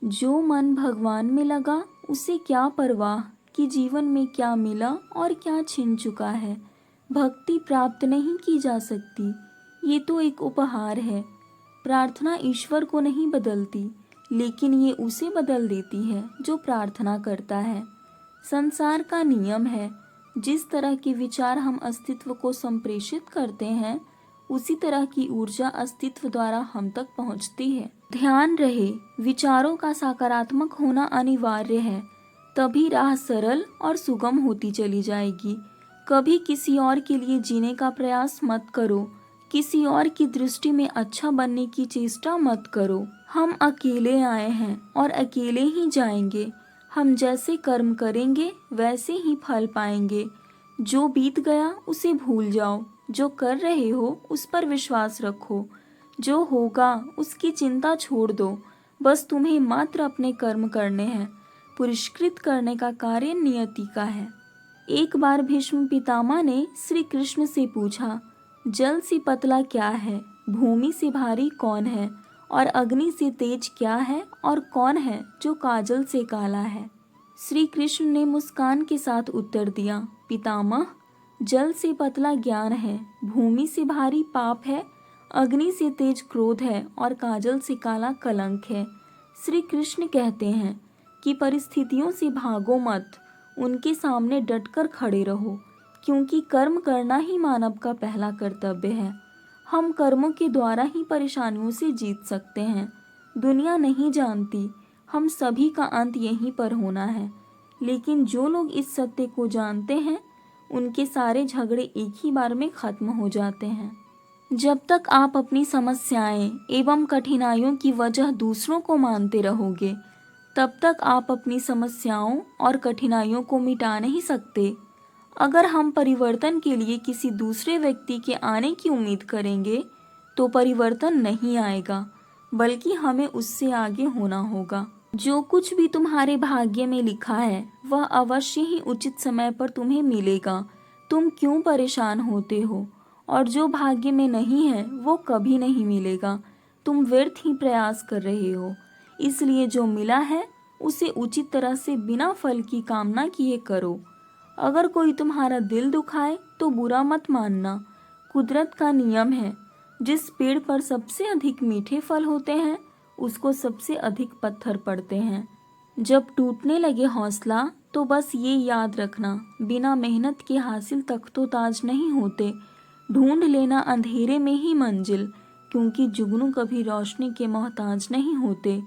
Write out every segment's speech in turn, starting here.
जो मन भगवान में लगा उसे क्या परवाह कि जीवन में क्या मिला और क्या छिन चुका है। भक्ति प्राप्त नहीं की जा सकती, ये तो एक उपहार है। प्रार्थना ईश्वर को नहीं बदलती, लेकिन ये उसे बदल देती है जो प्रार्थना करता है। संसार का नियम है, जिस तरह के विचार हम अस्तित्व को संप्रेषित करते हैं, उसी तरह की ऊर्जा अस्तित्व द्वारा हम तक पहुंचती है। ध्यान रहे, विचारों का सकारात्मक होना अनिवार्य है, तभी राह सरल और सुगम होती चली जाएगी। कभी किसी और के लिए जीने का प्रयास मत करो, किसी और की दृष्टि में अच्छा बनने की चेष्टा मत करो। हम अकेले आए हैं और अकेले ही जाएंगे। हम जैसे कर्म करेंगे वैसे ही फल पाएंगे। जो बीत गया उसे भूल जाओ, जो कर रहे हो उस पर विश्वास रखो। जो होगा उसकी चिंता छोड़ दो, बस तुम्हें मात्र अपने कर्म करने हैं। पुरस्कृत करने का कार्य नियति का है। एक बार भीष्म पितामह ने श्री कृष्ण से पूछा, जल से पतला क्या है, भूमि से भारी कौन है, और अग्नि से तेज क्या है, और कौन है जो काजल से काला है। श्री कृष्ण ने मुस्कान के साथ उत्तर दिया, पितामह, जल से पतला ज्ञान है, भूमि से भारी पाप है, अग्नि से तेज क्रोध है, और काजल से काला कलंक है। श्री कृष्ण कहते हैं कि परिस्थितियों से भागो मत, उनके सामने डटकर खड़े रहो, क्योंकि कर्म करना ही मानव का पहला कर्तव्य है। हम कर्मों के द्वारा ही परेशानियों से जीत सकते हैं। दुनिया नहीं जानती, हम सभी का अंत यहीं पर होना है, लेकिन जो लोग इस सत्य को जानते हैं, उनके सारे झगड़े एक ही बार में खत्म हो जाते हैं। जब तक आप अपनी समस्याएं एवं कठिनाइयों की वजह दूसरों को मानते रहोगे, तब तक आप अपनी समस्याओं और कठिनाइयों को मिटा नहीं सकते। अगर हम परिवर्तन के लिए किसी दूसरे व्यक्ति के आने की उम्मीद करेंगे, तो परिवर्तन नहीं आएगा, बल्कि हमें उससे आगे होना होगा। जो कुछ भी तुम्हारे भाग्य में लिखा है, वह अवश्य ही उचित समय पर तुम्हें मिलेगा। तुम क्यों परेशान होते हो? और जो भाग्य में नहीं है, वो कभी नहीं मिलेगा। तुम व्यर्थ ही प्रयास कर रहे हो। इसलिए जो मिला है, उसे उचित तरह से बिना फल की कामना किए करो। अगर कोई तुम्हारा दिल दुखाए तो बुरा मत मानना। कुदरत का नियम है, जिस पेड़ पर सबसे अधिक मीठे फल होते हैं, उसको सबसे अधिक पत्थर पड़ते हैं। जब टूटने लगे हौसला, तो बस ये याद रखना, बिना मेहनत के हासिल तख्तो-ताज नहीं होते। ढूंढ लेना अंधेरे में ही मंजिल, क्योंकि जुगनू कभी रोशनी के मोहताज नहीं होते।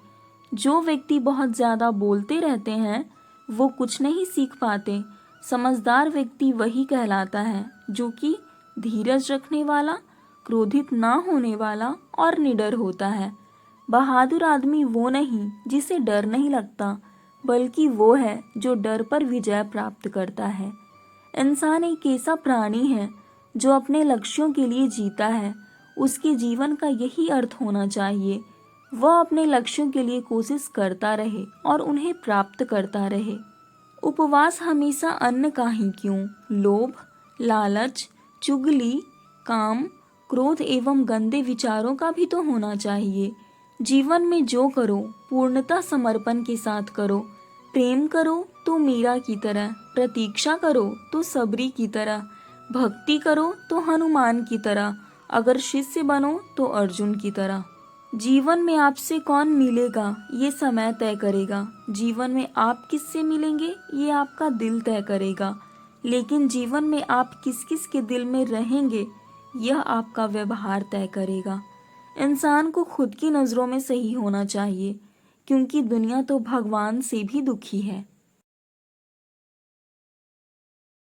जो व्यक्ति बहुत ज़्यादा बोलते रहते हैं, वो कुछ नहीं सीख पाते। समझदार व्यक्ति वही कहलाता है जो कि धीरज रखने वाला, क्रोधित ना होने वाला और निडर होता है। बहादुर आदमी वो नहीं जिसे डर नहीं लगता, बल्कि वो है जो डर पर विजय प्राप्त करता है। इंसान एक ऐसा प्राणी है जो अपने लक्ष्यों के लिए जीता है। उसके जीवन का यही अर्थ होना चाहिए। वह अपने लक्ष्यों के लिए कोशिश करता रहे और उन्हें प्राप्त करता रहे। उपवास हमेशा अन्न का ही क्यों, लोभ, लालच, चुगली, काम, क्रोध एवं गंदे विचारों का भी तो होना चाहिए। जीवन में जो करो, पूर्णतः समर्पण के साथ करो। प्रेम करो तो मीरा की तरह, प्रतीक्षा करो तो सबरी की तरह, भक्ति करो तो हनुमान की तरह, अगर शिष्य बनो तो अर्जुन की तरह। जीवन में आपसे कौन मिलेगा, ये समय तय करेगा। जीवन में आप किससे मिलेंगे, ये आपका दिल तय करेगा। लेकिन जीवन में आप किस किस के दिल में रहेंगे, यह आपका व्यवहार तय करेगा। इंसान को खुद की नज़रों में सही होना चाहिए, क्योंकि दुनिया तो भगवान से भी दुखी है।